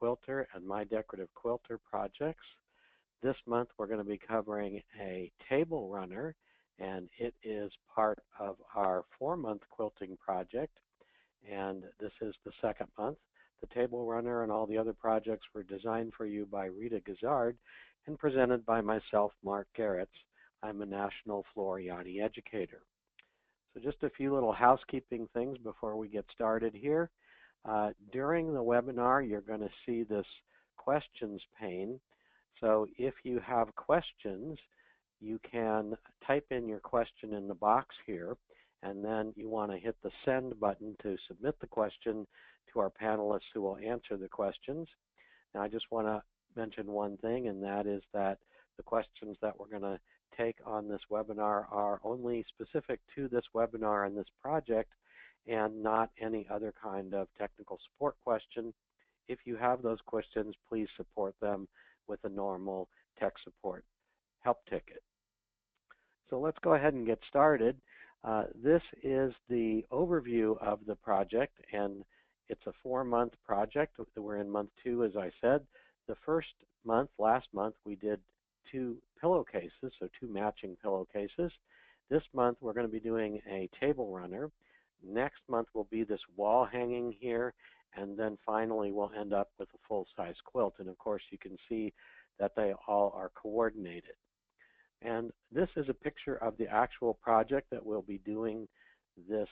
Quilter and My Decorative Quilter projects. This month we're going to be covering a table runner, and it is part of our 4-month quilting project, and this is the second month. The table runner and all the other projects were designed for you by Rita Gazard and presented by myself, Mark Garretts. I'm a National Floriani educator. So just a few little housekeeping things before we get started here. During the webinar, you're going to see this questions pane. So if you have questions, you can type in your question in the box here, and then you want to hit the send button to submit the question to our panelists who will answer the questions. Now I just want to mention one thing, and that is that the questions that we're going to take on this webinar are only specific to this webinar and this project, and not any other kind of technical support question. If you have those questions, please support them with a normal tech support help ticket. So let's go ahead and get started. This is the overview of the project, and it's a 4-month project. We're in month 2, as I said. The first month, last month, we did 2 pillowcases, so 2 matching pillowcases. This month, we're going to be doing a table runner. Next month will be this wall hanging here, and then finally we'll end up with a full-size quilt. And of course, you can see that they all are coordinated. And this is a picture of the actual project that we'll be doing this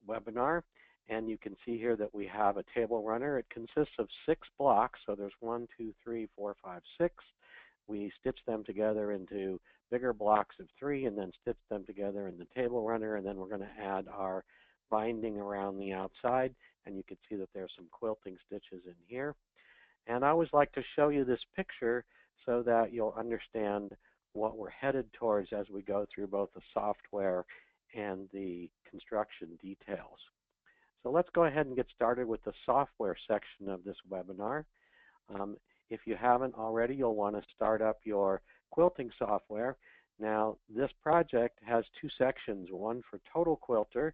webinar. And you can see here that we have a table runner. It consists of 6 blocks. So there's 1, 2, 3, 4, 5, 6. We stitch them together into bigger blocks of 3 and then stitch them together in the table runner, and then we're going to add our binding around the outside, and you can see that there's some quilting stitches in here. And I always like to show you this picture so that you'll understand what we're headed towards as we go through both the software and the construction details. So let's go ahead and get started with the software section of this webinar. If you haven't already, you'll want to start up your quilting software. Now, this project has 2 sections, one for Total Quilter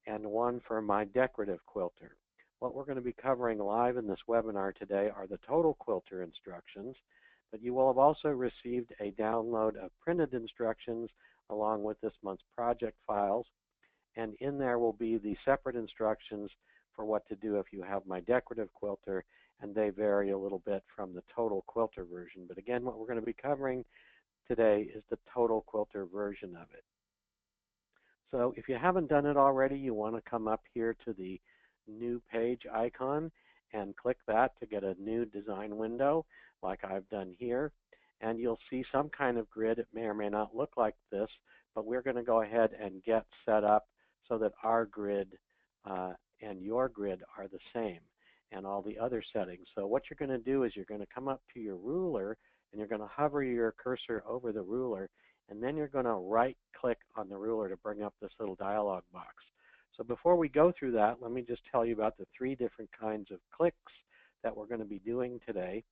and one for My Decorative Quilter. What we're going to be covering live in this webinar today are the Total Quilter instructions, but you will have also received a download of printed instructions along with this month's project files, and in there will be the separate instructions for what to do if you have My Decorative Quilter, and they vary a little bit from the Total Quilter version. But again, what we're going to be covering today is the Total Quilter version of it. So if you haven't done it already, you want to come up here to the new page icon and click that to get a new design window like I've done here. And you'll see some kind of grid. It may or may not look like this, but we're going to go ahead and get set up so that our grid and your grid are the same, and all the other settings. So what you're going to do is you're going to come up to your ruler, and you're going to hover your cursor over the ruler, and then you're going to right-click on the ruler to bring up this little dialog box. So before we go through that, let me just tell you about the 3 different kinds of clicks that we're going to be doing today.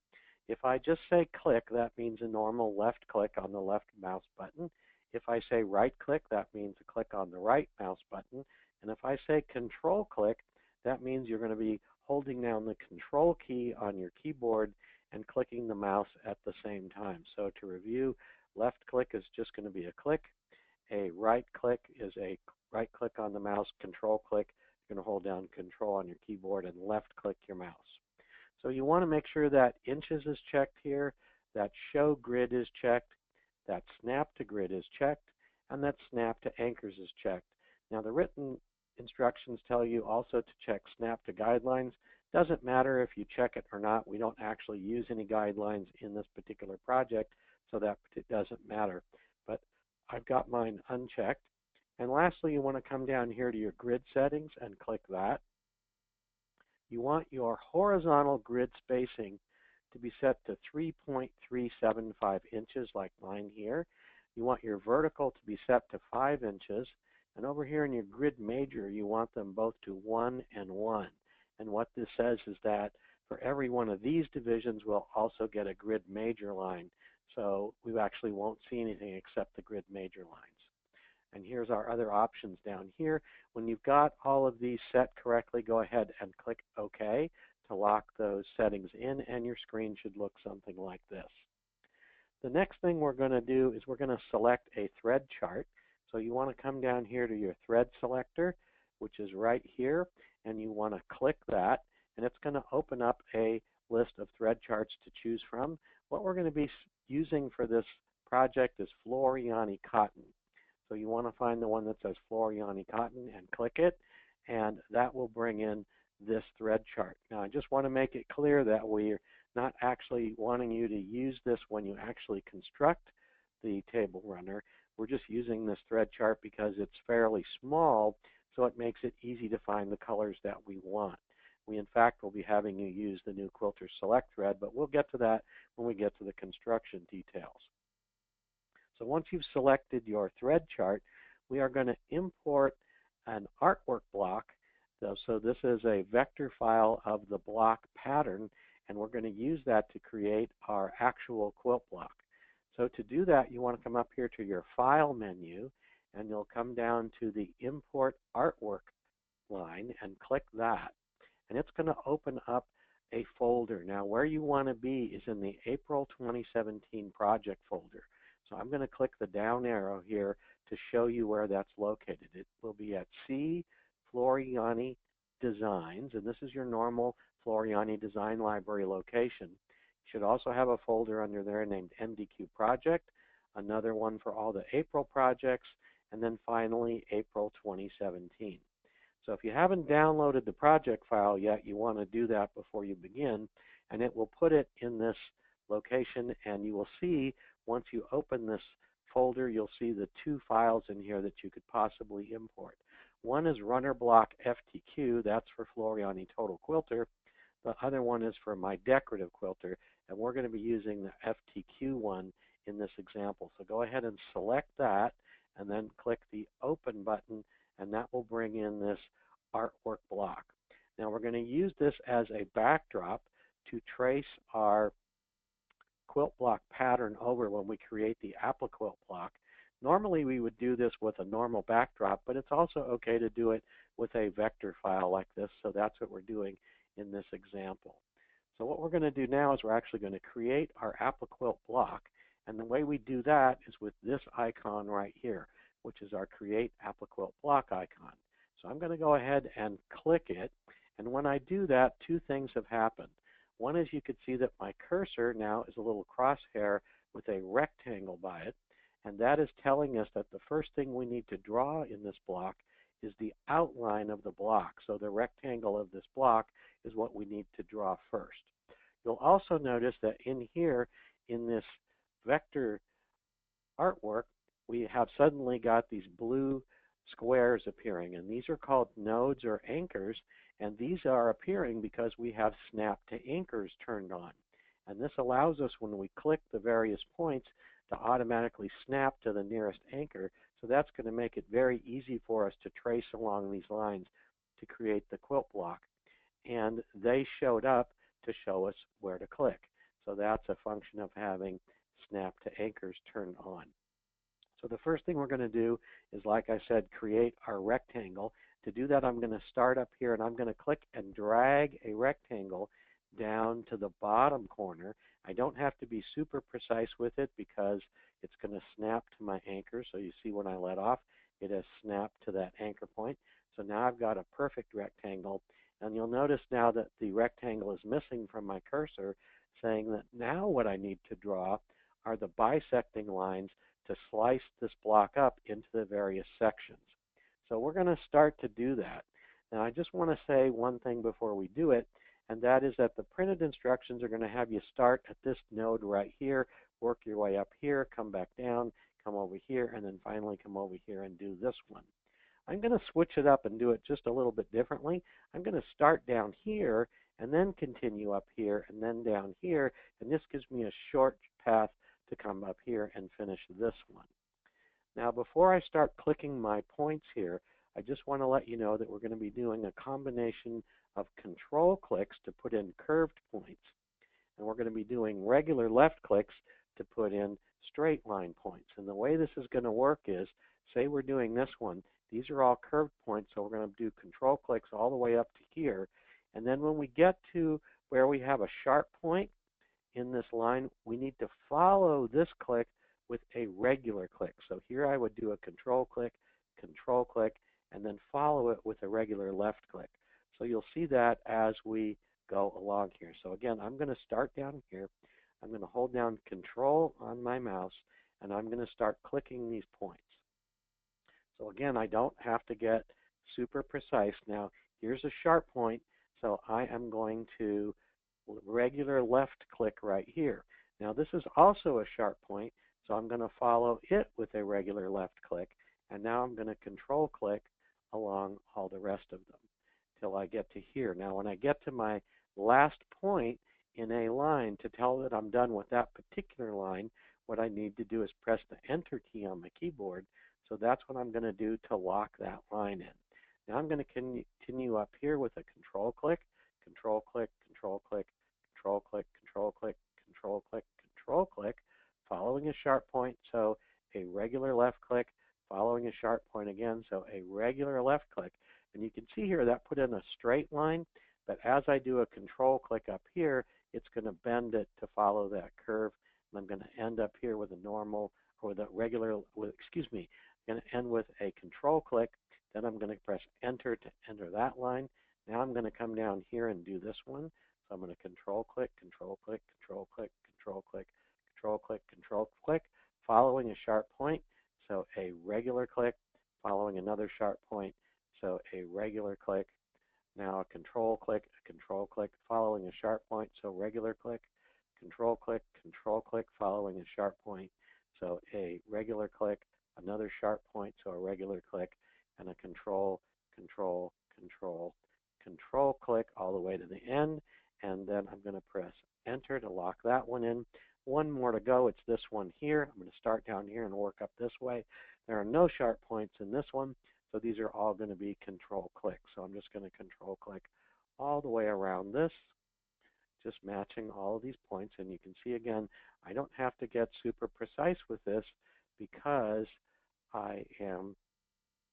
If I just say click, that means a normal left click on the left mouse button. If I say right click, that means a click on the right mouse button. And if I say control click, that means you're going to be holding down the control key on your keyboard and clicking the mouse at the same time. So to review, left click is just going to be a click. A right click is a right click on the mouse. Control click, you're going to hold down control on your keyboard and left click your mouse. So you want to make sure that inches is checked here, that show grid is checked, that snap to grid is checked, and that snap to anchors is checked. Now the written instructions tell you also to check snap to guidelines. Doesn't matter if you check it or not. We don't actually use any guidelines in this particular project, so that it doesn't matter. But I've got mine unchecked. And lastly, you want to come down here to your grid settings and click that. You want your horizontal grid spacing to be set to 3.375 inches like mine here. You want your vertical to be set to 5 inches. And over here in your grid major, you want them both to 1 and 1. And what this says is that for every one of these divisions, we'll also get a grid major line. So we actually won't see anything except the grid major lines. And here's our other options down here. When you've got all of these set correctly, go ahead and click OK to lock those settings in, and your screen should look something like this. The next thing we're going to do is we're going to select a thread chart. So you want to come down here to your thread selector, which is right here, and you want to click that, and it's going to open up a list of thread charts to choose from. What we're going to be using for this project is Floriani Cotton. So you want to find the one that says Floriani Cotton and click it, and that will bring in this thread chart. Now I just want to make it clear that we're not actually wanting you to use this when you actually construct the table runner. We're just using this thread chart because it's fairly small, so it makes it easy to find the colors that we want. We, in fact, will be having you use the new Quilter Select thread, but we'll get to that when we get to the construction details. So once you've selected your thread chart, we are going to import an artwork block. So this is a vector file of the block pattern, and we're going to use that to create our actual quilt block. So to do that, you want to come up here to your File menu, and you'll come down to the Import Artwork line and click that. And it's going to open up a folder. Now, where you want to be is in the April 2017 project folder. So I'm going to click the down arrow here to show you where that's located. It will be at C Floriani Designs, and this is your normal Floriani Design Library location. You should also have a folder under there named MDQ Project, another one for all the April projects, and then finally April 2017. So if you haven't downloaded the project file yet, you want to do that before you begin, and it will put it in this location, and you will see once you open this folder, you'll see the two files in here that you could possibly import. One is Runner Block FTQ, that's for Floriani Total Quilter. The other one is for my decorative quilter, and we're going to be using the FTQ one in this example. So go ahead and select that, and then click the Open button, and that will bring in this artwork block. Now we're going to use this as a backdrop to trace our quilt block pattern over when we create the AppliQuilt block. Normally we would do this with a normal backdrop, but it's also okay to do it with a vector file like this, so that's what we're doing in this example. So what we're going to do now is we're actually going to create our AppliQuilt block, and the way we do that is with this icon right here, which is our Create AppliQuilt Block icon. So I'm going to go ahead and click it, and when I do that, two things have happened. One is you could see that my cursor now is a little crosshair with a rectangle by it, and that is telling us that the first thing we need to draw in this block is the outline of the block. So the rectangle of this block is what we need to draw first. You'll also notice that in here, in this vector artwork, we have suddenly got these blue squares appearing, and these are called nodes or anchors, and these are appearing because we have snap to anchors turned on. And this allows us, when we click the various points, to automatically snap to the nearest anchor. So that's going to make it very easy for us to trace along these lines to create the quilt block. And they showed up to show us where to click. So that's a function of having snap to anchors turned on. So the first thing we're going to do is, like I said, create our rectangle. To do that, I'm going to start up here, and I'm going to click and drag a rectangle down to the bottom corner. I don't have to be super precise with it because it's going to snap to my anchor. So you see when I let off, it has snapped to that anchor point. So now I've got a perfect rectangle. And you'll notice now that the rectangle is missing from my cursor, saying that now what I need to draw are the bisecting lines to slice this block up into the various sections. So we're going to start to do that. Now I just want to say one thing before we do it, and that is that the printed instructions are going to have you start at this node right here, work your way up here, come back down, come over here, and then finally come over here and do this one. I'm going to switch it up and do it just a little bit differently. I'm going to start down here and then continue up here and then down here, and this gives me a short path to come up here and finish this one. Now before I start clicking my points here, I just want to let you know that we're going to be doing a combination of control clicks to put in curved points, and we're going to be doing regular left clicks to put in straight line points. And the way this is going to work is, say we're doing this one, these are all curved points, so we're going to do control clicks all the way up to here. And then when we get to where we have a sharp point in this line, we need to follow this click with a regular click. So here I would do a control click, and then follow it with a regular left click. So you'll see that as we go along here. So again, I'm going to start down here. I'm going to hold down control on my mouse, and I'm going to start clicking these points. So again, I don't have to get super precise. Now, here's a sharp point, so I am going to regular left click right here. Now, this is also a sharp point, so I'm going to follow it with a regular left click, and now I'm going to control click along all the rest of them till I get to here. Now, when I get to my last point in a line, to tell that I'm done with that particular line, what I need to do is press the Enter key on my keyboard. So that's what I'm going to do to lock that line in. Now I'm going to continue up here with a control click, control click, control click, control click, control click, control click, control click, following a sharp point. So a regular left click, following a sharp point again. So a regular left click. And you can see here that put in a straight line, but as I do a control click up here, it's going to bend it to follow that curve. And I'm going to end up here with a normal, or with a regular, I'm going to end with a control click. Then I'm going to press enter to enter that line. Now I'm going to come down here and do this one. So I'm going to control click, control click, control click, control click, control click, control click, following a sharp point. So a regular click, following another sharp point. So a regular click. Now a control click, following a sharp point. So regular click, control click, following a sharp point. So a regular click, another sharp point, so a regular click, and a control click all the way to the end. And then I'm going to press enter to lock that one in. One more to go. It's this one here. I'm going to start down here and work up this way. There are no sharp points in this one, so these are all going to be control clicks. So I'm just going to control click all the way around this, just matching all of these points. And you can see again, I don't have to get super precise with this because I am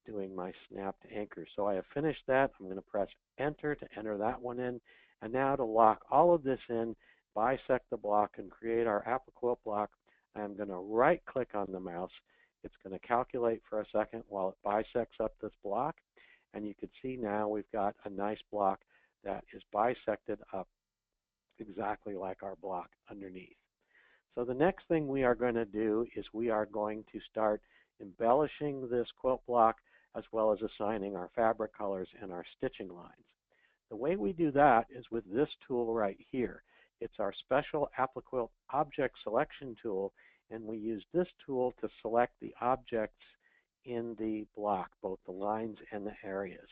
doing my snapped anchor. So I have finished that. I'm going to press enter to enter that one in. And now to lock all of this in, bisect the block and create our apple quilt block, I'm going to right click on the mouse. It's going to calculate for a second while it bisects up this block. And you can see now we've got a nice block that is bisected up exactly like our block underneath. So the next thing we are going to do is we are going to start embellishing this quilt block as well as assigning our fabric colors and our stitching lines. The way we do that is with this tool right here. It's our special AppliQuilt object selection tool, and we use this tool to select the objects in the block, both the lines and the areas.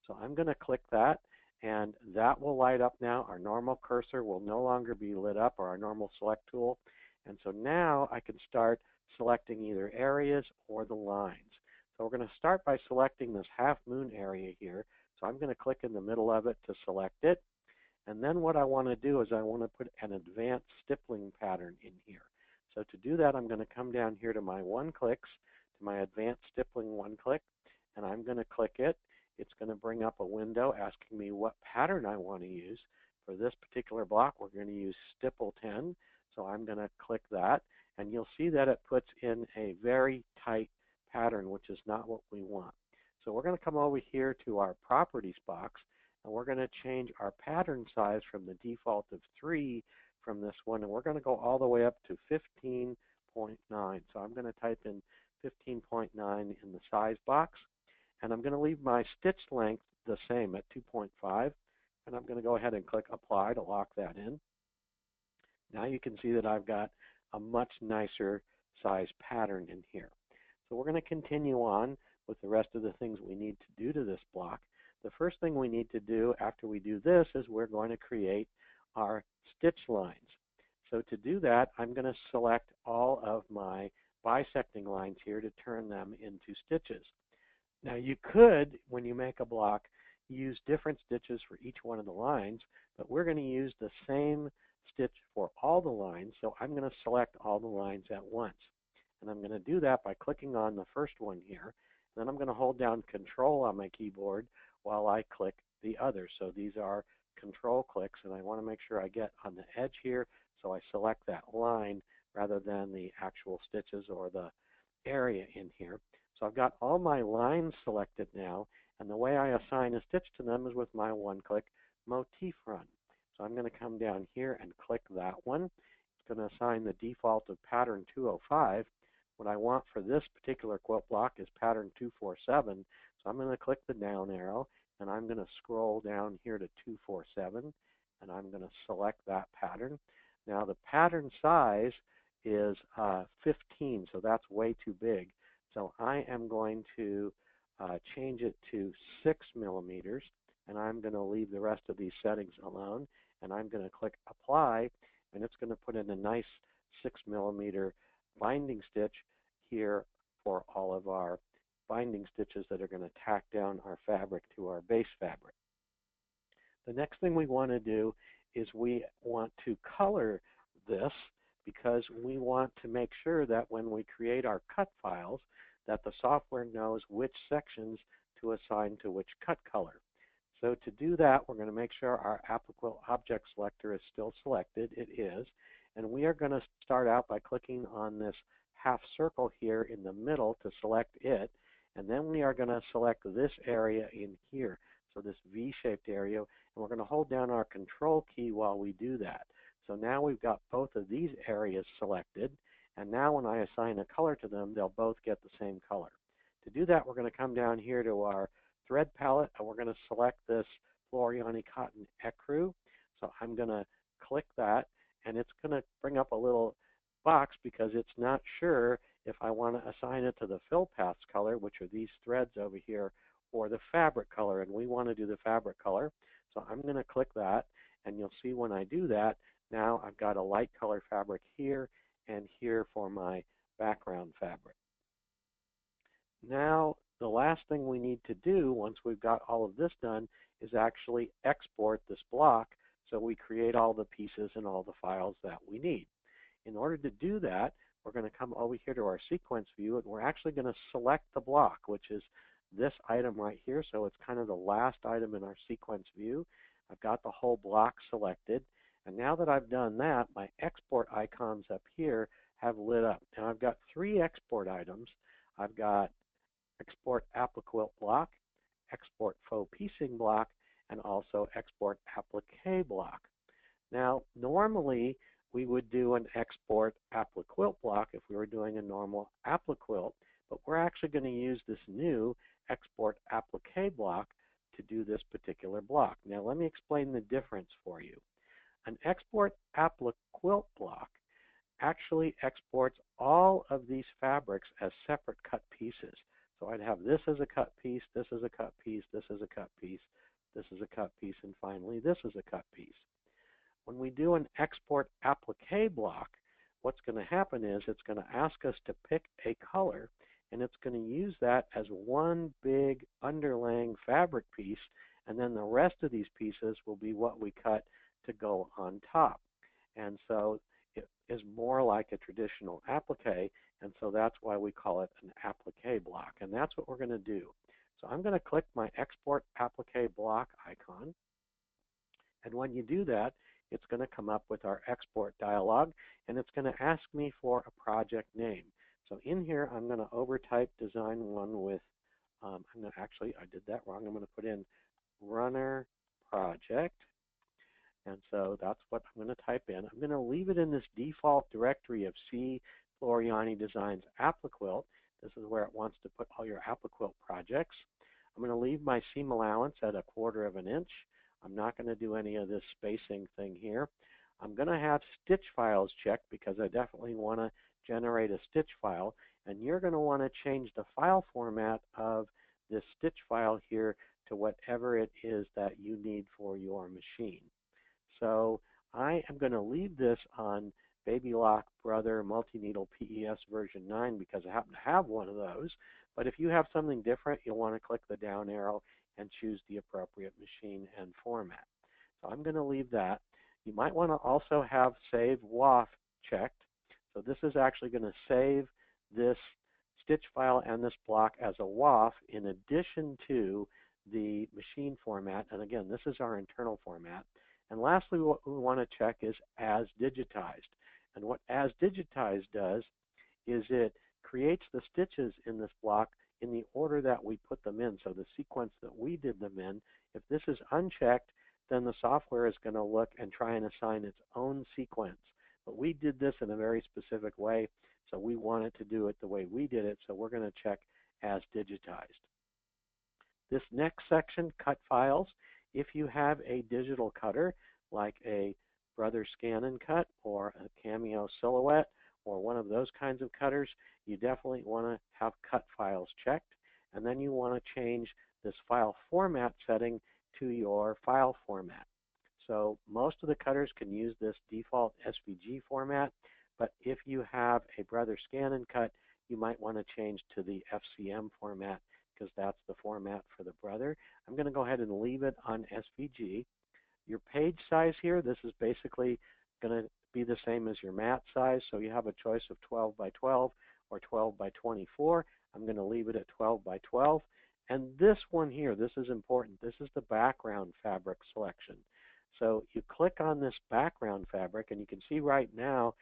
So I'm going to click that, and that will light up now. Our normal cursor will no longer be lit up, or our normal select tool. And so now I can start selecting either areas or the lines. So we're going to start by selecting this half moon area here. So I'm going to click in the middle of it to select it. And then what I want to do is I want to put an advanced stippling pattern in here. So to do that, I'm going to come down here to my one clicks, to my advanced stippling one click, and I'm going to click it. It's going to bring up a window asking me what pattern I want to use. For this particular block, we're going to use Stipple 10. So I'm going to click that, and you'll see that it puts in a very tight pattern, which is not what we want. So we're going to come over here to our properties box, and we're going to change our pattern size from the default of 3 from this one, and we're going to go all the way up to 15.9. So I'm going to type in 15.9 in the size box, and I'm going to leave my stitch length the same at 2.5, and I'm going to go ahead and click apply to lock that in. Now you can see that I've got a much nicer size pattern in here. So we're going to continue on with the rest of the things we need to do to this block. The first thing we need to do after we do this is we're going to create our stitch lines. So to do that, I'm going to select all of my bisecting lines here to turn them into stitches. Now you could, when you make a block, use different stitches for each one of the lines, but we're going to use the same stitch for all the lines, so I'm going to select all the lines at once. And I'm going to do that by clicking on the first one here. Then I'm going to hold down Control on my keyboard while I click the others. So these are control clicks, and I want to make sure I get on the edge here, so I select that line rather than the actual stitches or the area in here. So I've got all my lines selected now, and the way I assign a stitch to them is with my one-click motif run. So I'm going to come down here and click that one. It's going to assign the default of pattern 205. What I want for this particular quilt block is pattern 247. So I'm going to click the down arrow, and I'm going to scroll down here to 247, and I'm going to select that pattern. Now the pattern size is 15, so that's way too big. So I am going to change it to 6 millimeters, and I'm going to leave the rest of these settings alone, and I'm going to click apply, and it's going to put in a nice 6 millimeter binding stitch here for all of our binding stitches that are going to tack down our fabric to our base fabric. The next thing we want to do is we want to color this, because we want to make sure that when we create our cut files, that the software knows which sections to assign to which cut color. So to do that, we're going to make sure our applicable object selector is still selected. It is. And we are going to start out by clicking on this half circle here in the middle to select it. And then we are going to select this area in here, so this V-shaped area. And we're going to hold down our control key while we do that. So now we've got both of these areas selected, and now when I assign a color to them, they'll both get the same color. To do that, we're going to come down here to our thread palette, and we're going to select this Floriani Cotton Ecru. So I'm going to click that, and it's going to bring up a little box because it's not sure if I want to assign it to the fill paths color, which are these threads over here, or the fabric color, and we want to do the fabric color. So I'm going to click that, and you'll see when I do that, now I've got a light color fabric here and here for my background fabric. Now, the last thing we need to do once we've got all of this done is actually export this block so we create all the pieces and all the files that we need. In order to do that, we're going to come over here to our sequence view, and we're actually going to select the block, which is this item right here. So it's kind of the last item in our sequence view. I've got the whole block selected. And now that I've done that, my export icons up here have lit up. Now I've got 3 export items. I've got export applique block, export faux piecing block, and also export applique block. Now normally we would do an export applique block if we were doing a normal applique, but we're actually going to use this new export applique block to do this particular block. Now let me explain the difference for you. An export applique block actually exports all of these fabrics as separate cut pieces. So I'd have this as a cut piece, this is a cut piece, this is a cut piece, this is a cut piece, and finally this is a cut piece. When we do an export applique block, what's going to happen is it's going to ask us to pick a color, and it's going to use that as one big underlaying fabric piece, and then the rest of these pieces will be what we cut to go on top. And so it is more like a traditional applique, and so that's why we call it an applique block. And that's what we're going to do. So I'm going to click my export applique block icon. And when you do that, it's going to come up with our export dialog, and it's going to ask me for a project name. So in here, I'm going to overtype design one with, actually, I did that wrong. I'm going to put in runner project. And so that's what I'm going to type in. I'm going to leave it in this default directory of C Floriani Designs Appliquilt. This is where it wants to put all your Appliquilt projects. I'm going to leave my seam allowance at 1/4 of an inch. I'm not going to do any of this spacing thing here. I'm going to have stitch files checked because I definitely want to generate a stitch file. And you're going to want to change the file format of this stitch file here to whatever it is that you need for your machine. So I am going to leave this on Baby Lock Brother Multi-Needle PES version 9 because I happen to have one of those. But if you have something different, you'll want to click the down arrow and choose the appropriate machine and format. So I'm going to leave that. You might want to also have Save WAF checked. So this is actually going to save this stitch file and this block as a WAF in addition to the machine format. And again, this is our internal format. And lastly, what we want to check is as digitized. And what as digitized does is it creates the stitches in this block in the order that we put them in. So the sequence that we did them in, if this is unchecked, then the software is going to look and try and assign its own sequence. But we did this in a very specific way, so we wanted to do it the way we did it, so we're going to check as digitized. This next section, cut files, if you have a digital cutter like a Brother Scan and Cut or a Cameo Silhouette or one of those kinds of cutters, you definitely want to have cut files checked. And then you want to change this file format setting to your file format. So most of the cutters can use this default SVG format, but if you have a Brother Scan and Cut, you might want to change to the FCM format because that's the format for the Brother. I'm going to go ahead and leave it on SVG. Your page size here, this is basically going to be the same as your mat size, so you have a choice of 12 by 12 or 12 by 24. I'm going to leave it at 12 by 12. And this one here, this is important. This is the background fabric selection. So you click on this background fabric, and you can see right now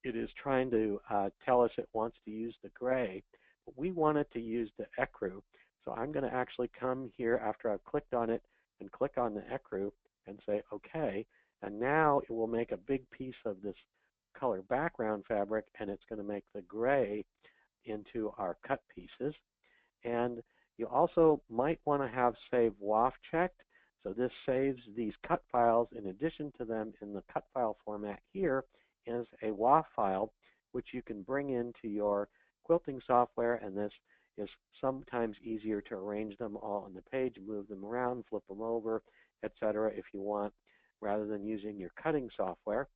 it is trying to tell us it wants to use the gray, but we want it to use the ecru. So I'm going to actually come here after I've clicked on it and click on the ecru and say OK. And now it will make a big piece of this color background fabric, and it's going to make the gray into our cut pieces. And you also might want to have Save WAF checked. So this saves these cut files in addition to them in the cut file format here is a WAF file, which you can bring into your quilting software, and this is sometimes easier to arrange them all on the page, move them around, flip them over, etc. if you want, rather than using your cutting software.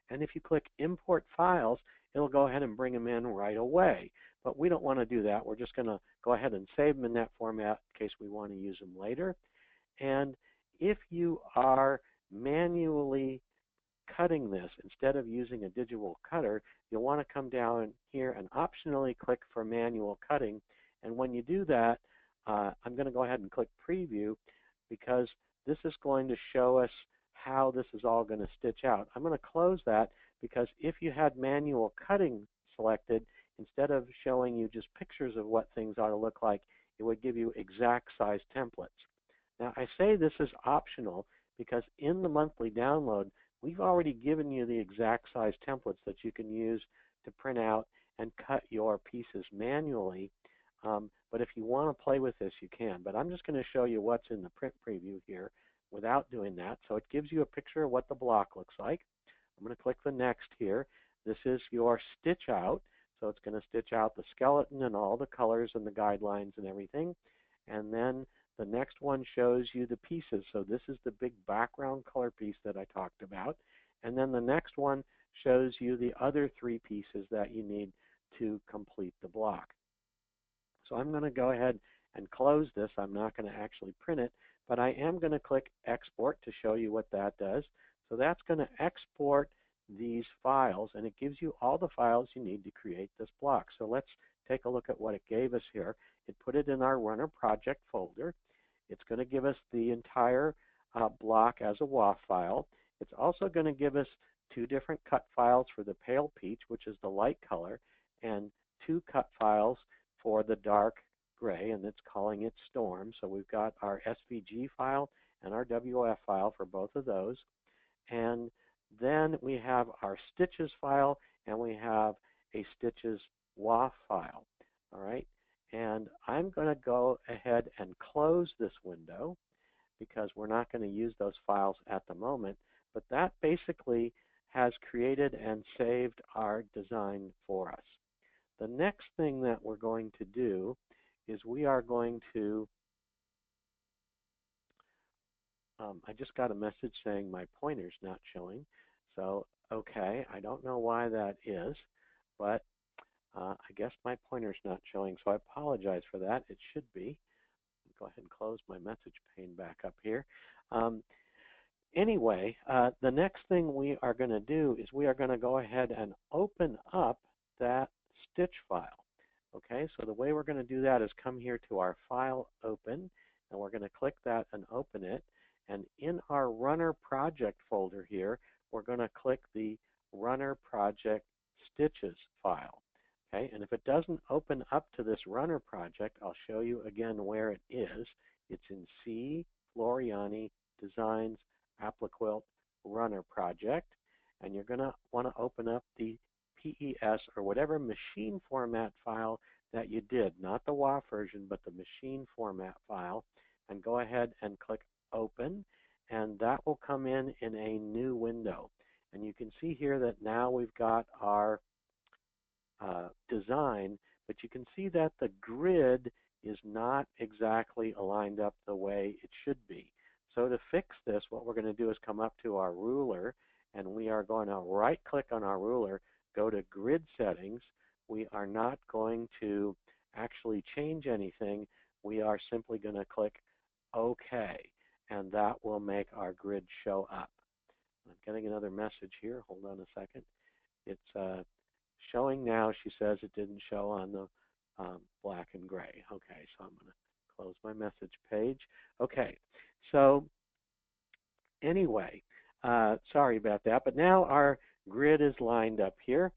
And if you click Import Files, it'll go ahead and bring them in right away. But we don't want to do that. We're just going to go ahead and save them in that format in case we want to use them later. And if you are manually cutting this instead of using a digital cutter, you'll want to come down here and optionally click for manual cutting. And when you do that, I'm going to go ahead and click Preview because this is going to show us how this is all going to stitch out. I'm going to close that because if you had manual cutting selected, instead of showing you just pictures of what things ought to look like, it would give you exact size templates. Now, I say this is optional because in the monthly download, we've already given you the exact size templates that you can use to print out and cut your pieces manually. But if you want to play with this, you can. But I'm just going to show you what's in the print preview here without doing that. So it gives you a picture of what the block looks like. I'm going to click the next here. This is your stitch out. So it's going to stitch out the skeleton and all the colors and the guidelines and everything. And then the next one shows you the pieces. So this is the big background color piece that I talked about. And then the next one shows you the other three pieces that you need to complete the block. So I'm going to go ahead and close this. I'm not going to actually print it, but I am going to click Export to show you what that does. So that's going to export these files, and it gives you all the files you need to create this block. So let's take a look at what it gave us here. It put it in our Runner Project folder. It's going to give us the entire block as a WAF file. It's also going to give us two different cut files for the pale peach, which is the light color, and two cut files for the dark gray, and it's calling it Storm. So we've got our SVG file and our WF file for both of those. And then we have our stitches file, and we have a stitches WAF file. All right. And I'm going to go ahead and close this window because we're not going to use those files at the moment. But that basically has created and saved our design for us. The next thing that we're going to do is we are going to, I just got a message saying my pointer's not showing. So, okay, I don't know why that is, but I guess my pointer's not showing, so I apologize for that. It should be. Go ahead and close my message pane back up here. Anyway, the next thing we are going to do is we are going to go ahead and open up that stitch file. Okay, so the way we're going to do that is come here to our File, Open, and we're going to click that and open it. And in our Runner Project folder here, we're going to click the Runner Project Stitches file. Okay, and if it doesn't open up to this Runner Project, I'll show you again where it is. It's in C, Floriani, Designs, Appliquilt, Runner Project. And you're going to want to open up the PES or whatever machine format file that you did, not the WAF version, but the machine format file, and go ahead and click Open, and that will come in a new window. And you can see here that now we've got our design, but you can see that the grid is not exactly aligned up the way it should be. So to fix this, what we're going to do is come up to our ruler, and we are going to right-click on our ruler, go to Grid Settings. We are not going to actually change anything. We are simply going to click OK, and that will make our grid show up. I'm getting another message here. Hold on a second. It's showing now. She says it didn't show on the black and gray. Okay, so I'm going to close my message page. Okay, so anyway, sorry about that, but now our grid is lined up here,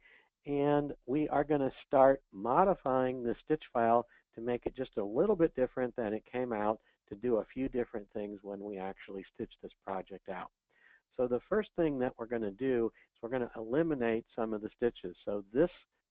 and we are going to start modifying the stitch file to make it just a little bit different than it came out, to do a few different things when we actually stitch this project out. So the first thing that we're going to do is we're going to eliminate some of the stitches. So this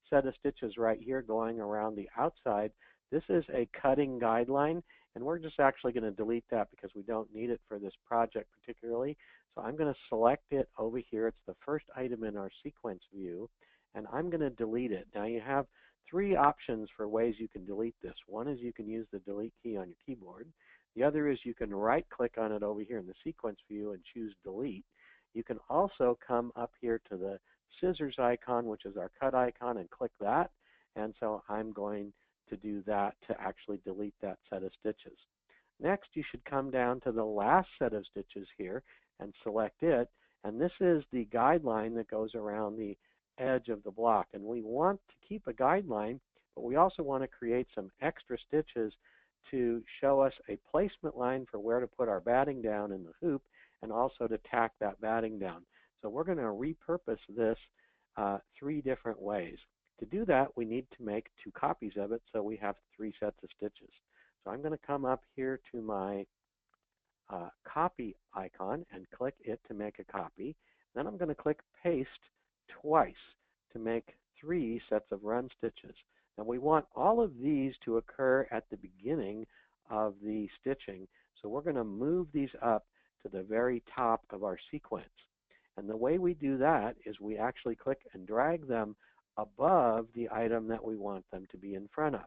set of stitches right here going around the outside, this is a cutting guideline, and we're just actually going to delete that because we don't need it for this project particularly. So I'm going to select it over here. It's the first item in our sequence view, and I'm going to delete it. Now you have three options for ways you can delete this. One is you can use the delete key on your keyboard. The other is you can right-click on it over here in the sequence view and choose delete. You can also come up here to the scissors icon, which is our cut icon, and click that. And so I'm going to do that to actually delete that set of stitches. Next, you should come down to the last set of stitches here and select it. And this is the guideline that goes around the edge of the block. And we want to keep a guideline, but we also want to create some extra stitches to show us a placement line for where to put our batting down in the hoop, and also to tack that batting down. So we're going to repurpose this three different ways. To do that, we need to make two copies of it, so we have three sets of stitches. So I'm going to come up here to my copy icon and click it to make a copy. Then I'm going to click paste twice to make three sets of run stitches. Now we want all of these to occur at the beginning of the stitching, so we're going to move these up to the very top of our sequence. And the way we do that is we actually click and drag them above the item that we want them to be in front of.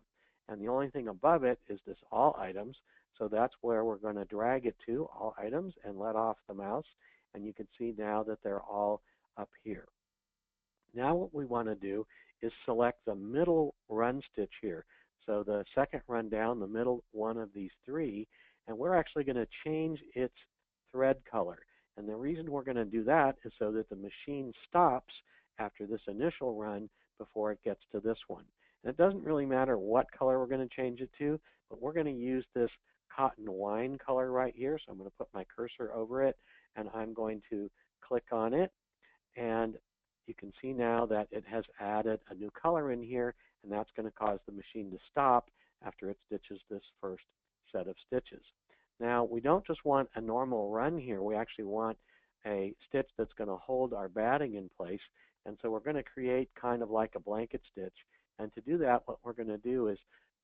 And the only thing above it is this all items, so that's where we're going to drag it to, all items, and let off the mouse. And you can see now that they're all up here. Now what we want to do is select the middle run stitch here. So the second run down, the middle one of these three, and we're actually going to change its thread color. And the reason we're going to do that is so that the machine stops after this initial run before it gets to this one. And it doesn't really matter what color we're going to change it to, but we're going to use this cotton wine color right here. So I'm going to put my cursor over it, and I'm going to click on it. And you can see now that it has added a new color in here, and that's going to cause the machine to stop after it stitches this first set of stitches. Now, we don't just want a normal run here. We actually want a stitch that's going to hold our batting in place. And so we're going to create kind of like a blanket stitch. And to do that, what we're going to do is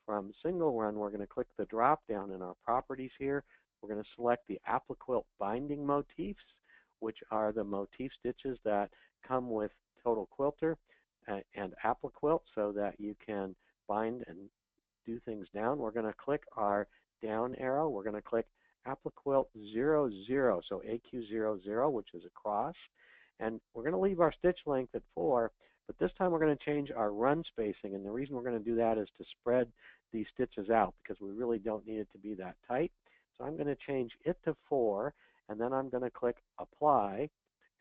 from single run, we're going to click the drop down in our properties here. We're going to select the Appliquilt binding motifs, which are the motif stitches that come with Total Quilter and Appliquilt, so that you can bind and do things down. We're going to click our down arrow. We're going to click Appliquilt 00, so AQ00, which is a cross. And we're going to leave our stitch length at 4, but this time we're going to change our run spacing. And the reason we're going to do that is to spread these stitches out, because we really don't need it to be that tight. So I'm going to change it to 4, and then I'm going to click Apply,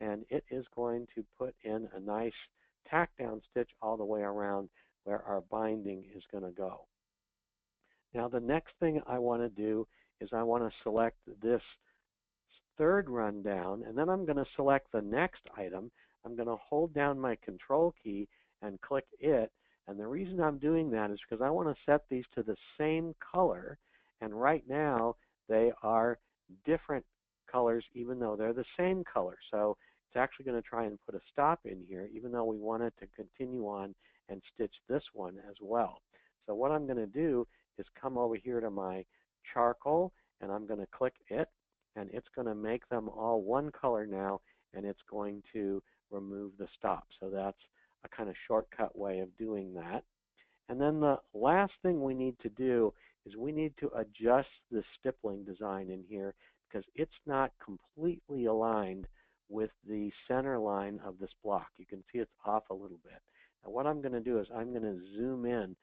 and it is going to put in a nice tack down stitch all the way around where our binding is going to go. Now the next thing I want to do is I want to select this third run down, and then I'm going to select the next item. I'm going to hold down my control key and click it. And the reason I'm doing that is because I want to set these to the same color. And right now they are different colors even though they're the same color. So it's actually going to try and put a stop in here even though we want it to continue on and stitch this one as well. So what I'm going to do is come over here to my charcoal and I'm going to click it, and it's going to make them all one color now, and it's going to remove the stop. So that's a kind of shortcut way of doing that. And then the last thing we need to do is we need to adjust the stippling design in here because it's not completely aligned with the center line of this block. You can see it's off a little bit. And what I'm going to do is I'm going to zoom in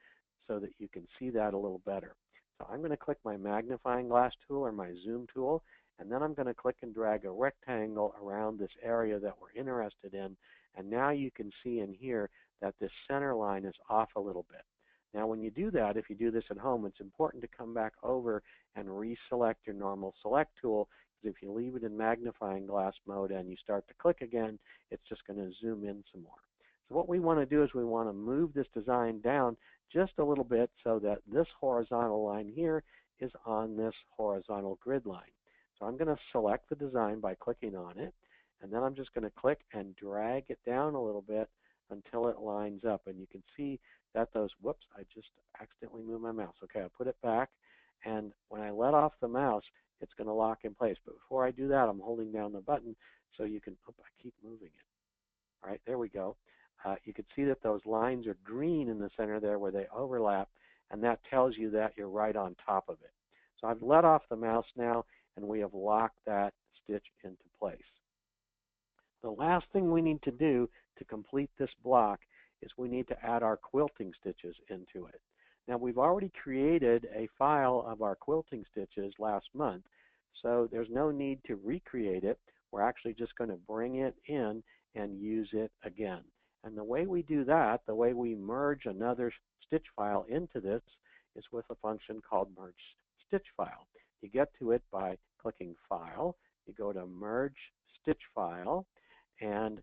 so that you can see that a little better. So I'm going to click my magnifying glass tool or my zoom tool, and then I'm going to click and drag a rectangle around this area that we're interested in. And now you can see in here that this center line is off a little bit. Now when you do that, if you do this at home, it's important to come back over and reselect your normal select tool, because if you leave it in magnifying glass mode and you start to click again, it's just going to zoom in some more. So what we want to do is we want to move this design down just a little bit so that this horizontal line here is on this horizontal grid line. So I'm going to select the design by clicking on it, and then I'm just going to click and drag it down a little bit until it lines up. And you can see that those, whoops, I just accidentally moved my mouse. Okay, I put it back, and when I let off the mouse, it's going to lock in place. But before I do that, I'm holding down the button so you can, I keep moving it. All right, there we go. You can see that those lines are green in the center there where they overlap, and that tells you that you're right on top of it. So I've let off the mouse now, and we have locked that stitch into place. The last thing we need to do to complete this block is we need to add our quilting stitches into it. Now we've already created a file of our quilting stitches last month, so there's no need to recreate it. We're actually just going to bring it in and use it again. And the way we do that, the way we merge another stitch file into this, is with a function called merge stitch file. You get to it by clicking File, you go to Merge Stitch File, and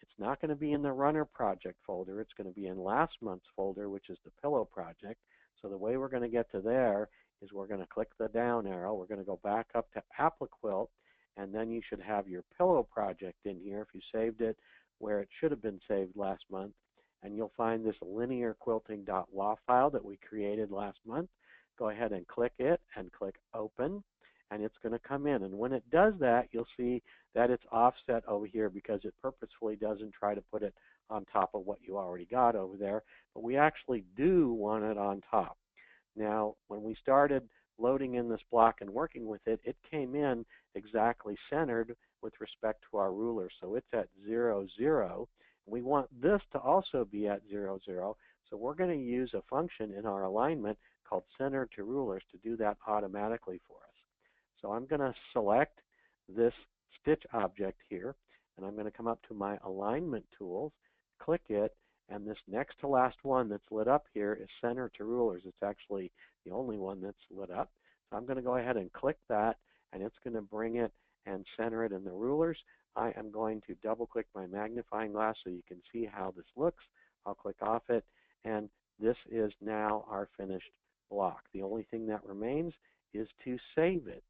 it's not going to be in the Runner Project folder. It's going to be in last month's folder, which is the Pillow Project. So the way we're going to get to there is we're going to click the down arrow. We're going to go back up to AppliQuilt, and then you should have your Pillow Project in here if you saved it where it should have been saved last month. And you'll find this linearquilting.law file that we created last month. Go ahead and click it and click Open, and it's going to come in. And when it does that, you'll see that it's offset over here because it purposefully doesn't try to put it on top of what you already got over there. But we actually do want it on top. Now, when we started loading in this block and working with it, it came in exactly centered with respect to our ruler. So it's at 0, 0. We want this to also be at 0, 0. So we're going to use a function in our alignment called center to rulers to do that automatically for us. So I'm going to select this stitch object here, and I'm going to come up to my alignment tools, click it, and this next to last one that's lit up here is center to rulers. It's actually the only one that's lit up. So I'm going to go ahead and click that, and it's going to bring it and center it in the rulers. I am going to double click my magnifying glass so you can see how this looks. I'll click off it, and this is now our finished block. The only thing that remains is to save it.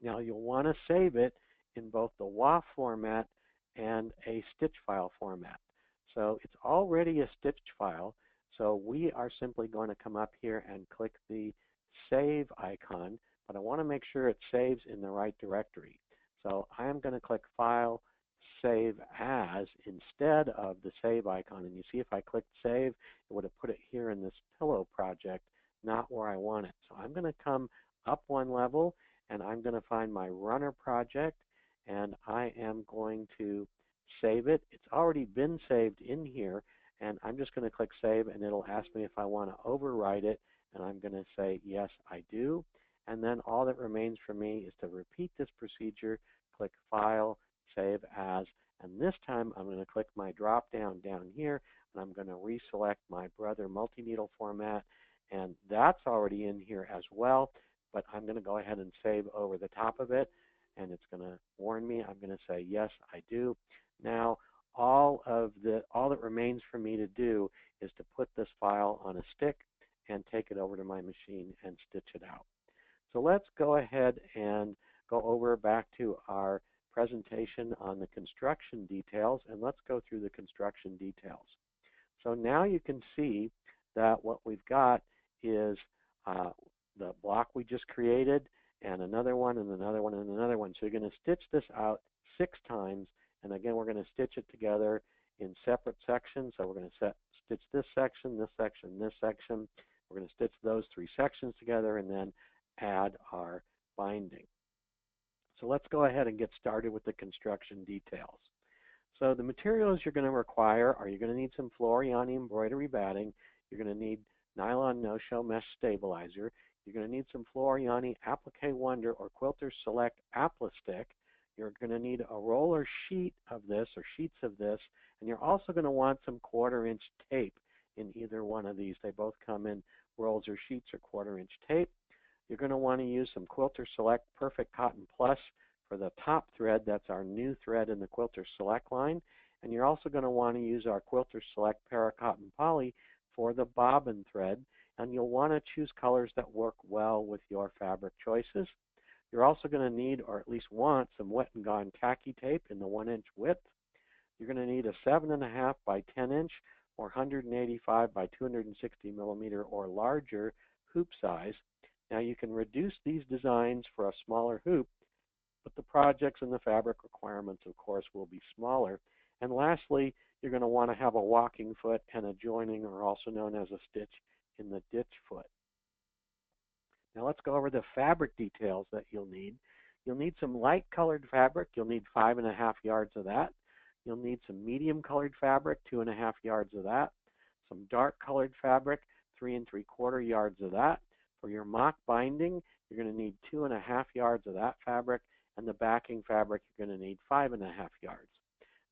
Now you'll want to save it in both the WAF format and a stitch file format. So it's already a stitch file, so we are simply going to come up here and click the save icon, but I want to make sure it saves in the right directory. So I am going to click File, Save As instead of the save icon. And you see if I clicked save, it would have put it here in this pillow project, not where I want it. So I'm going to come up one level, and I'm going to find my runner project, and I am going to save it. It's already been saved in here, and I'm just going to click save, and it'll ask me if I want to overwrite it, and I'm going to say yes, I do. And then all that remains for me is to repeat this procedure, click File, Save As, And this time I'm going to click my drop down here, and I'm going to reselect my Brother multi-needle format, and that's already in here as well, but I'm going to go ahead and save over the top of it, and it's going to warn me. I'm going to say, yes, I do. Now, all that remains for me to do is to put this file on a stick and take it over to my machine and stitch it out. So let's go ahead and go over back to our presentation on the construction details, and let's go through the construction details. So now you can see that what we've got is the block we just created, and another one, and another one, and another one. So you're going to stitch this out 6 times, and again, we're going to stitch it together in separate sections. So we're going to stitch this section, this section, this section. We're going to stitch those 3 sections together and then add our binding. So let's go ahead and get started with the construction details. So the materials you're going to require are, you're going to need some Floriani embroidery batting. You're going to need nylon no-show mesh stabilizer. You're going to need some Floriani Applique Wonder or Quilter Select Applistick. You're going to need a roller sheet of this, or sheets of this, and you're also going to want some 1/4-inch tape in either one of these. They both come in rolls or sheets or 1/4-inch tape. You're going to want to use some Quilter Select Perfect Cotton Plus for the top thread. That's our new thread in the Quilter Select line. And you're also going to want to use our Quilter Select Paracotton Poly for the bobbin thread. And you'll want to choose colors that work well with your fabric choices. You're also going to need, or at least want, some wet and gone khaki tape in the 1-inch width. You're going to need a 7.5 by 10 inch or 185 by 260 millimeter or larger hoop size. Now you can reduce these designs for a smaller hoop, but the projects and the fabric requirements, of course, will be smaller. And lastly, you're going to want to have a walking foot and a joining, or also known as a stitch, in the ditch foot. Now let's go over the fabric details that you'll need. You'll need some light colored fabric. You'll need 5.5 yards of that. You'll need some medium colored fabric, 2.5 yards of that. Some dark colored fabric, 3 3/4 yards of that. For your mock binding, you're going to need 2.5 yards of that fabric, and the backing fabric you're going to need 5.5 yards.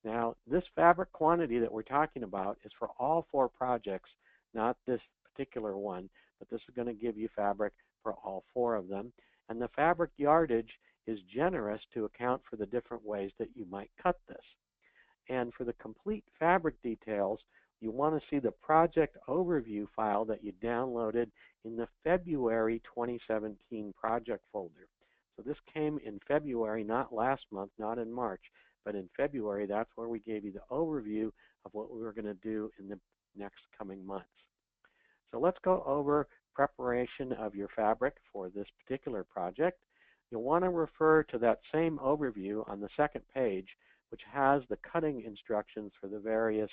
Now, this fabric quantity that we're talking about is for all 4 projects, not this particular one, but this is going to give you fabric for all 4 of them. And the fabric yardage is generous to account for the different ways that you might cut this. And for the complete fabric details, you want to see the project overview file that you downloaded in the February 2017 project folder. So this came in February, not last month, not in March, but in February. That's where we gave you the overview of what we were going to do in the next coming months. So let's go over preparation of your fabric for this particular project. You'll want to refer to that same overview on the second page, which has the cutting instructions for the various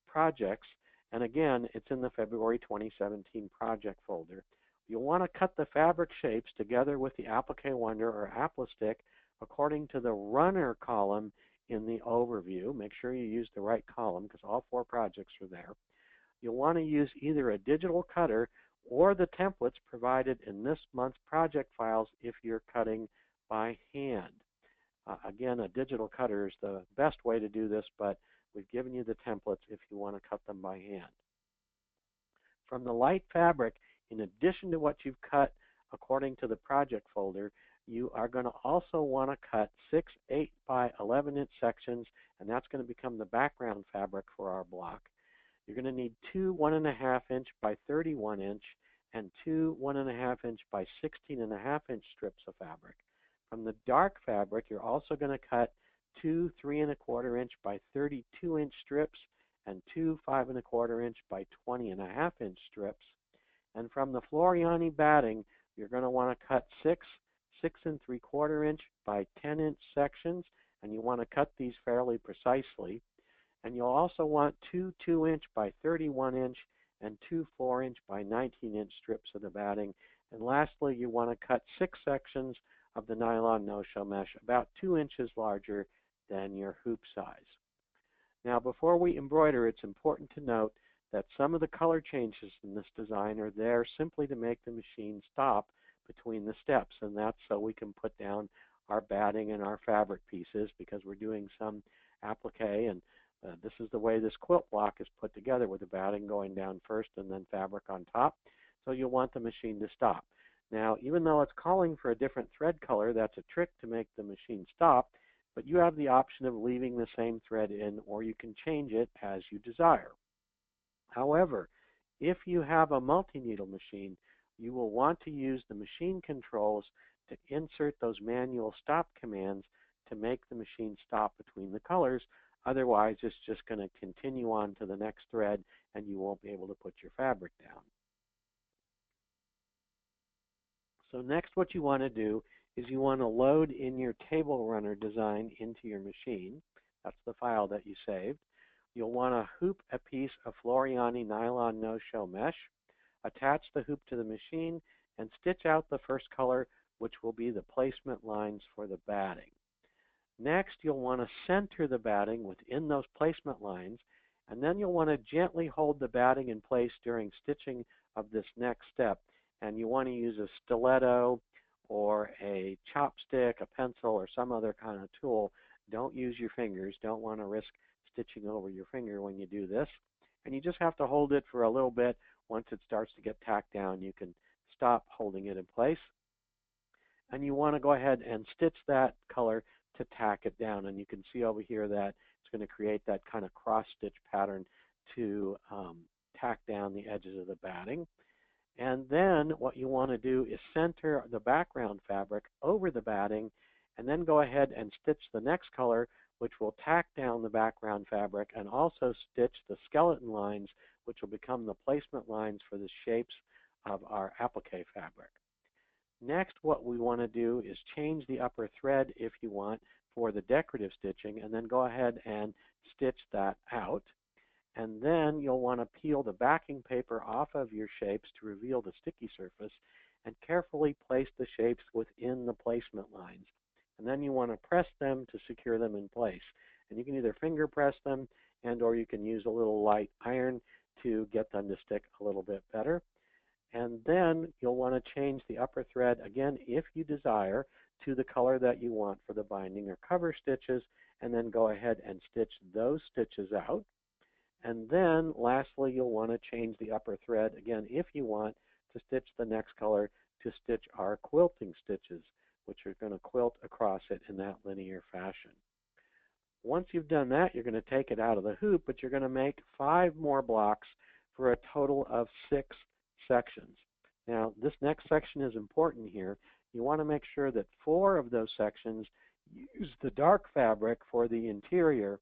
projects. And again, it's in the February 2017 project folder. You'll want to cut the fabric shapes together with the Applique Wonder or Applistick according to the runner column in the overview. Make sure you use the right column because all 4 projects are there. You'll want to use either a digital cutter or the templates provided in this month's project files if you're cutting by hand. Again, a digital cutter is the best way to do this, but we've given you the templates if you want to cut them by hand. From the light fabric, in addition to what you've cut according to the project folder, you are going to also want to cut 6 8 by 11-inch sections, and that's going to become the background fabric for our block. You're going to need 2 1.5-inch by 31-inch and 2 1.5-inch by 16.5-inch strips of fabric. From the dark fabric, you're also going to cut 2 3.25-inch by 32-inch strips and 2 5.25-inch by 20.5-inch strips. And from the Floriani batting, you're going to want to cut 6 6 3/4-inch by 10-inch sections, and you want to cut these fairly precisely. And you'll also want 2 2-inch by 31-inch and 2 4-inch by 19-inch strips of the batting. And lastly, you want to cut 6 sections of the nylon no-show mesh, about 2 inches larger than your hoop size. Now, before we embroider, it's important to note that some of the color changes in this design are there simply to make the machine stop between the steps, and that's so we can put down our batting and our fabric pieces because we're doing some applique, and this is the way this quilt block is put together, with the batting going down first and then fabric on top. So you'll want the machine to stop. Now, even though it's calling for a different thread color, that's a trick to make the machine stop, but you have the option of leaving the same thread in, or you can change it as you desire. However, if you have a multi-needle machine, you will want to use the machine controls to insert those manual stop commands to make the machine stop between the colors. Otherwise, it's just going to continue on to the next thread and you won't be able to put your fabric down. So next, what you want to do is you want to load in your table runner design into your machine. That's the file that you saved. You'll want to hoop a piece of Floriani nylon no-show mesh, attach the hoop to the machine, and stitch out the first color, which will be the placement lines for the batting. Next, you'll want to center the batting within those placement lines, and then you'll want to gently hold the batting in place during stitching of this next step. And you want to use a stiletto or a chopstick, a pencil, or some other kind of tool. Don't use your fingers. Don't want to risk stitching over your finger when you do this. And you just have to hold it for a little bit. Once it starts to get tacked down, you can stop holding it in place. And you want to go ahead and stitch that color to tack it down. And you can see over here that it's going to create that kind of cross-stitch pattern to tack down the edges of the batting. And then what you want to do is center the background fabric over the batting, and then go ahead and stitch the next color, which will tack down the background fabric, and also stitch the skeleton lines, which will become the placement lines for the shapes of our applique fabric. Next, what we want to do is change the upper thread if you want for the decorative stitching, and then go ahead and stitch that out. And then you'll want to peel the backing paper off of your shapes to reveal the sticky surface, and carefully place the shapes within the placement lines. And then you want to press them to secure them in place. And you can either finger press them, and or you can use a little light iron to get them to stick a little bit better. And then you'll want to change the upper thread, again, if you desire, to the color that you want for the binding or cover stitches, and then go ahead and stitch those stitches out. And then, lastly, you'll want to change the upper thread, again, if you want, to stitch the next color to stitch our quilting stitches, which are going to quilt across it in that linear fashion. Once you've done that, you're going to take it out of the hoop, but you're going to make 5 more blocks for a total of 6 sections. Now, this next section is important here. You want to make sure that 4 of those sections use the dark fabric for the interior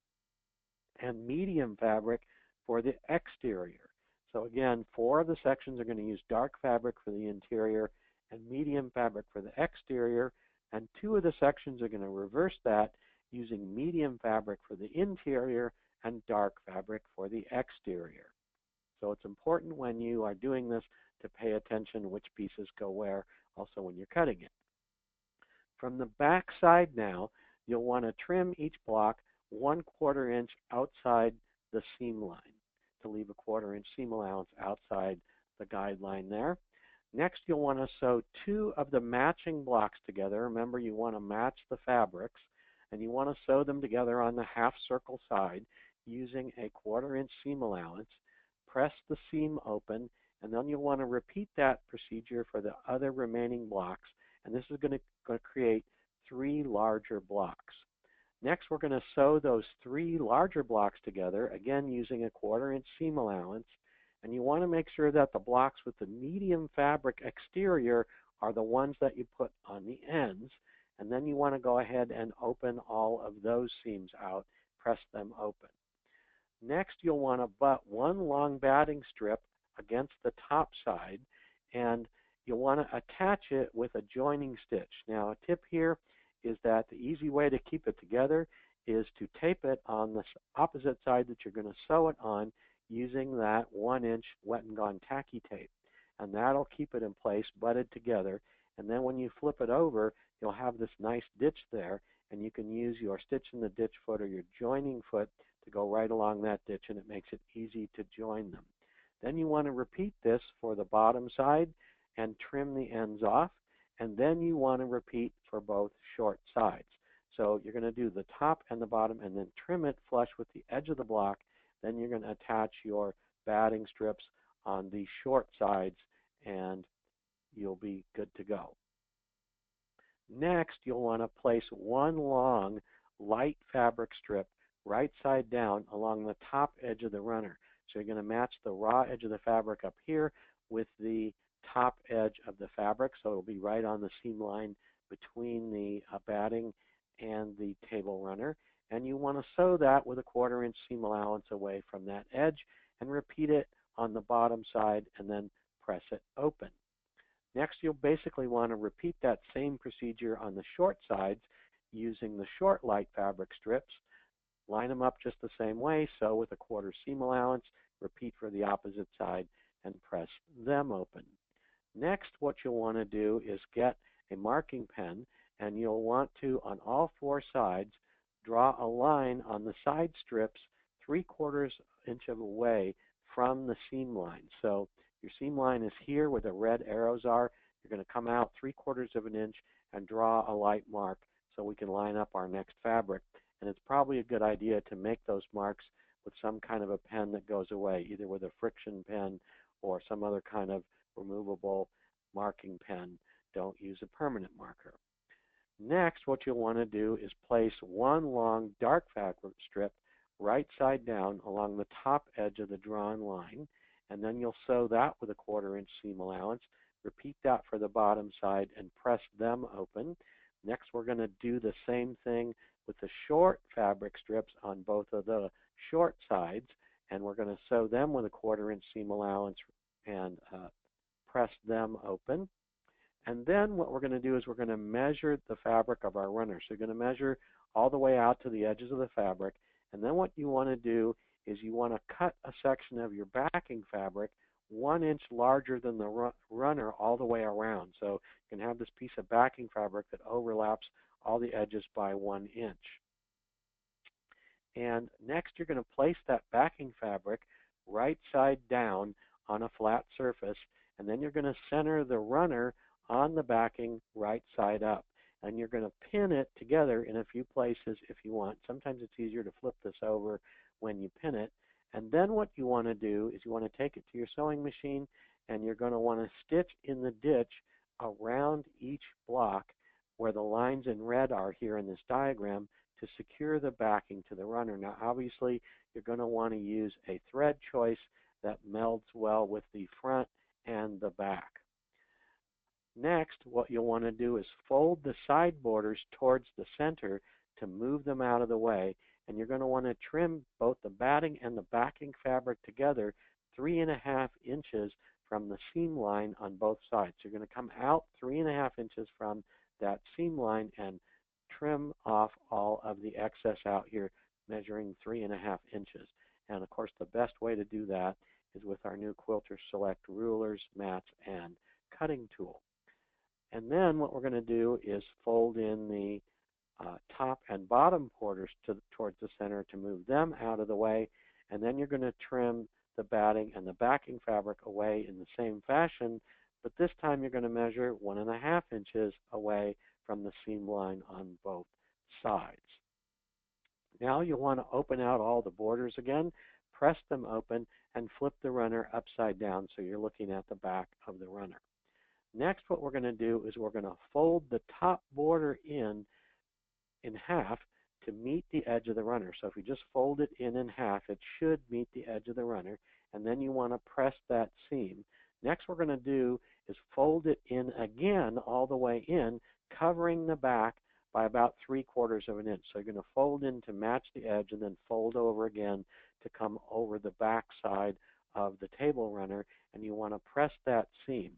and medium fabric for the exterior. So again, 4 of the sections are going to use dark fabric for the interior and medium fabric for the exterior, and 2 of the sections are going to reverse that, using medium fabric for the interior and dark fabric for the exterior. So it's important when you are doing this to pay attention which pieces go where, also when you're cutting it. From the back side now, you'll want to trim each block 1/4 inch outside the seam line to leave a 1/4 inch seam allowance outside the guideline there. Next, you'll want to sew 2 of the matching blocks together. Remember, you want to match the fabrics, and you want to sew them together on the half circle side using a 1/4 inch seam allowance. Press the seam open, and then you'll want to repeat that procedure for the other remaining blocks, and this is going to create 3 larger blocks. Next, we're going to sew those 3 larger blocks together, again using a 1/4 inch seam allowance. And you want to make sure that the blocks with the medium fabric exterior are the ones that you put on the ends. And then you want to go ahead and open all of those seams out, press them open. Next, you'll want to butt 1 long batting strip against the top side, and you'll want to attach it with a joining stitch. Now, a tip here is that the easy way to keep it together is to tape it on the opposite side that you're going to sew it on using that 1 inch wet and gone tacky tape. And that'll keep it in place, butted together. And then when you flip it over, you'll have this nice ditch there, and you can use your stitch in the ditch foot or your joining foot to go right along that ditch, and it makes it easy to join them. Then you want to repeat this for the bottom side and trim the ends off. and then you want to repeat for both short sides. So you're going to do the top and the bottom and then trim it flush with the edge of the block. Then you're going to attach your batting strips on the short sides and you'll be good to go. Next, you'll want to place one long light fabric strip right side down along the top edge of the runner. So you're going to match the raw edge of the fabric up here with the top edge of the fabric, so it'll be right on the seam line between the batting and the table runner. And you want to sew that with a 1/4 inch seam allowance away from that edge and repeat it on the bottom side and then press it open. Next, you'll basically want to repeat that same procedure on the short sides using the short light fabric strips. Line them up just the same way, sew with a 1/4 seam allowance, repeat for the opposite side, and press them open. Next, what you'll want to do is get a marking pen, and you'll want to, on all 4 sides, draw a line on the side strips 3/4 inch away from the seam line. So your seam line is here where the red arrows are. You're going to come out 3/4 inch and draw a light mark so we can line up our next fabric. And it's probably a good idea to make those marks with some kind of a pen that goes away, either with a friction pen or some other kind of removable marking pen. Don't use a permanent marker. Next, what you'll want to do is place one long dark fabric strip right side down along the top edge of the drawn line, and then you'll sew that with a 1/4 inch seam allowance. Repeat that for the bottom side and press them open. Next, we're going to do the same thing with the short fabric strips on both of the short sides, and we're going to sew them with a 1/4 inch seam allowance and press them open. And then what we're going to do is we're going to measure the fabric of our runner. So you're going to measure all the way out to the edges of the fabric. And then what you want to do is you want to cut a section of your backing fabric 1 inch larger than the runner all the way around. So you can have this piece of backing fabric that overlaps all the edges by 1 inch. And next you're going to place that backing fabric right side down on a flat surface, and then you're going to center the runner on the backing right side up. And you're going to pin it together in a few places if you want. Sometimes it's easier to flip this over when you pin it. And then what you want to do is you want to take it to your sewing machine and you're going to want to stitch in the ditch around each block where the lines in red are here in this diagram to secure the backing to the runner. Now obviously you're going to want to use a thread choice that melds well with the front and the back. Next, what you'll want to do is fold the side borders towards the center to move them out of the way, and you're going to want to trim both the batting and the backing fabric together 3.5 inches from the seam line on both sides. So you're going to come out 3.5 inches from that seam line and trim off all of the excess out here, measuring 3.5 inches. And of course, the best way to do that is with our new Quilter Select rulers, mats, and cutting tool. And then what we're going to do is fold in the top and bottom borders towards the center to move them out of the way. And then you're going to trim the batting and the backing fabric away in the same fashion, but this time you're going to measure 1.5 inches away from the seam line on both sides. Now you'll want to open out all the borders again, press them open, and flip the runner upside down so you're looking at the back of the runner. Next, what we're going to do is we're going to fold the top border in half to meet the edge of the runner. So if you just fold it in half, it should meet the edge of the runner, and then you want to press that seam. Next, what we're going to do is fold it in again all the way in, covering the back by about 3/4 inch. So you're going to fold in to match the edge and then fold over again to come over the back side of the table runner, and you want to press that seam.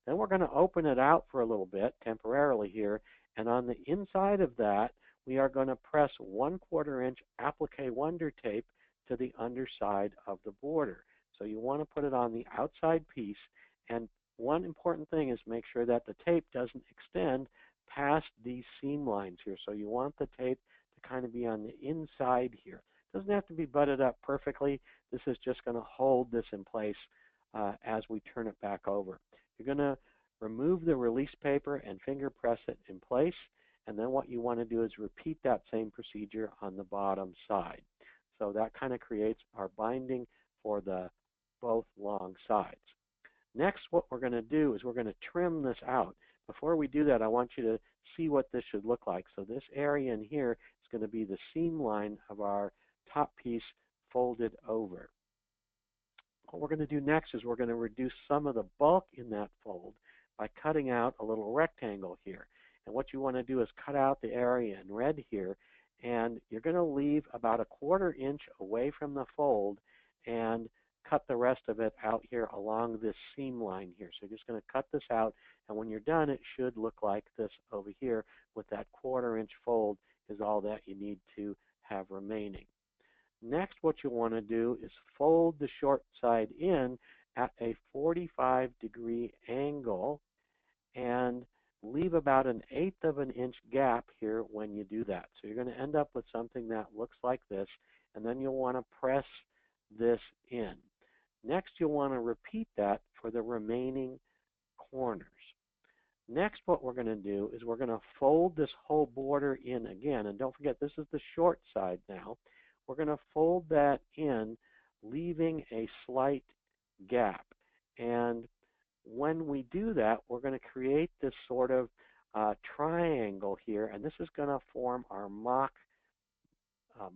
Then we're going to open it out for a little bit temporarily here, and on the inside of that we are going to press 1/4 inch applique wonder tape to the underside of the border. So you want to put it on the outside piece, and one important thing is make sure that the tape doesn't extend past these seam lines here. So you want the tape to kind of be on the inside here. It doesn't have to be butted up perfectly. This is just going to hold this in place as we turn it back over. You're going to Remove the release paper and finger press it in place. And then what you want to do is repeat that same procedure on the bottom side. So that kind of creates our binding for the both long sides. Next, what we're going to do is we're going to trim this out. Before we do that, I want you to see what this should look like. So this area in here is going to be the seam line of our top piece folded over. What we're going to do next is we're going to reduce some of the bulk in that fold by cutting out a little rectangle here. And what you want to do is cut out the area in red here, and you're going to leave about a 1/4 inch away from the fold and cut the rest of it out here along this seam line here. So you're just going to cut this out, and when you're done, it should look like this over here with that 1/4 inch fold is all that you need to have remaining. Next, what you want to do is fold the short side in at a 45-degree angle and leave about 1/8 of an inch gap here when you do that. So you're going to end up with something that looks like this, and then you'll want to press this in. Next, you'll want to repeat that for the remaining corners. Next, what we're going to do is we're going to fold this whole border in again, and don't forget this is the short side now. We're going to fold that in, leaving a slight gap. And when we do that, we're going to create this sort of triangle here, and this is going to form our mock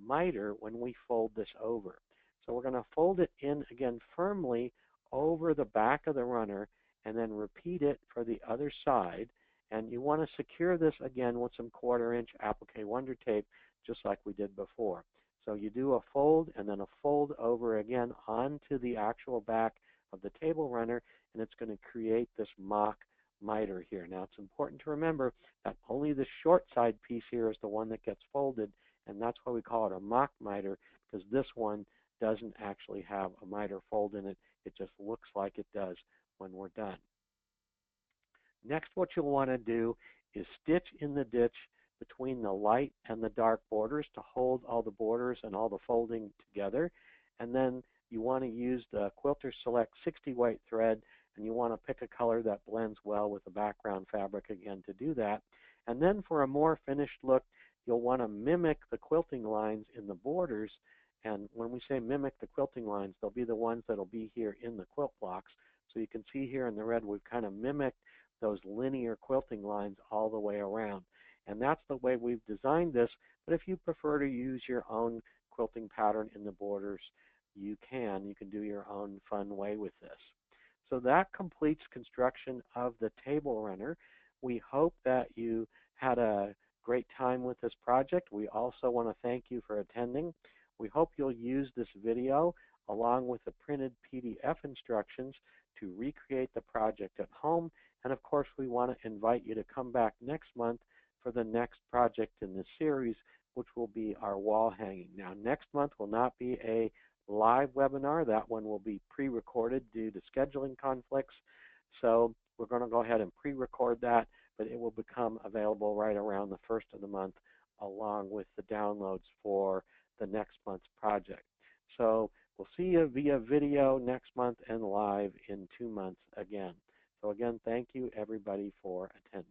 miter when we fold this over. So we're going to fold it in again firmly over the back of the runner and then repeat it for the other side. And you want to secure this again with some 1/4 inch applique wonder tape, just like we did before. So you do a fold and then a fold over again onto the actual back of the table runner, and it's going to create this mock miter here. Now it's important to remember that only the short side piece here is the one that gets folded, and that's why we call it a mock miter, because this one doesn't actually have a miter fold in it. It just looks like it does when we're done. Next, what you'll want to do is stitch in the ditch between the light and the dark borders to hold all the borders and all the folding together. And then you want to use the Quilter Select 60 weight thread, and you want to pick a color that blends well with the background fabric again to do that. And then for a more finished look, you'll want to mimic the quilting lines in the borders. And when we say mimic the quilting lines, they'll be the ones that'll be here in the quilt blocks. So you can see here in the red, we've kind of mimicked those linear quilting lines all the way around. And that's the way we've designed this. But if you prefer to use your own quilting pattern in the borders, you can. You can do your own fun way with this. So that completes construction of the table runner. We hope that you had a great time with this project. We also want to thank you for attending. We hope you'll use this video along with the printed PDF instructions to recreate the project at home. And of course, we want to invite you to come back next month for the next project in this series, which will be our wall hanging. Now, next month will not be a live webinar. That one will be pre-recorded due to scheduling conflicts. So we're going to go ahead and pre-record that, but it will become available right around the first of the month, along with the downloads for the next month's project. So we'll see you via video next month and live in 2 months again. So again, thank you everybody for attending.